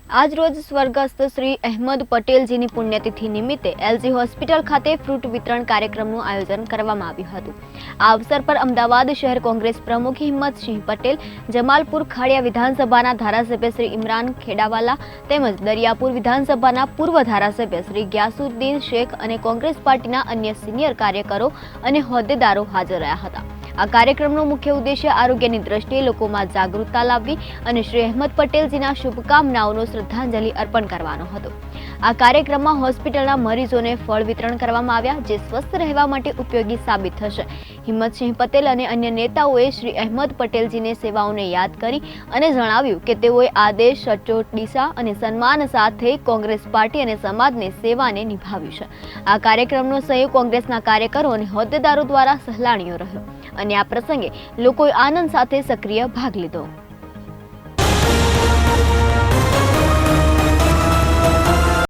આજ રોજ સ્વર્ગસ્થ શ્રી અહેમદ પટેલજીની પુણ્યતિથિ નિમિત્તે એલજી હોસ્પિટલ ખાતે ફ્રૂટ વિતરણ કાર્યક્રમનું આયોજન કરવામાં આવ્યું હતું। આ અવસર પર અમદાવાદ શહેર કોંગ્રેસ પ્રમુખ હિંમતસિંહ પટેલ, જમાલપુર ખાડિયા વિધાનસભાના ધારાસભ્ય શ્રી ઇમરાન ખેડાવાલા તેમજ દરિયાપુર વિધાનસભાના પૂર્વ ધારાસભ્ય શ્રી ગ્યાસુદ્દીન શેખ અને કોંગ્રેસ પાર્ટીના અન્ય સિનિયર કાર્યકરો અને હોદ્દેદારો હાજર રહ્યા હતા। આ કાર્યક્રમનો મુખ્ય ઉદ્દેશ્ય આરોગ્યની દ્રષ્ટિએ લોકોમાં જાગૃતતા લાવવી અને શ્રી અહેમદ પટેલજીના શુભકામનાઓનો શ્રદ્ધાંજલિ અર્પણ કરવાનો હતો। આ કાર્યક્રમમાં હોસ્પિટલના મરીઝોને ફળ વિતરણ કરવામાં આવ્યા, જે સ્વસ્થ રહેવા માટે ઉપયોગી સાબિત થશે। હિંમતસિંહ પટેલ અને અન્ય નેતાઓએ શ્રી અહેમદ પટેલજીની સેવાઓને યાદ કરી અને જણાવ્યું કે તેઓએ આદેશ, સચોટ દિશા અને સન્માન સાથે કોંગ્રેસ પાર્ટી અને સમાજની સેવાને નિભાવી છે। આ કાર્યક્રમનો સહયોગ કોંગ્રેસના કાર્યકરો અને હોદ્દેદારો દ્વારા સહેલાણીઓ રહ્યો અને આ પ્રસંગે લોકોએ આનંદ સાથે સક્રિય ભાગ લીધો।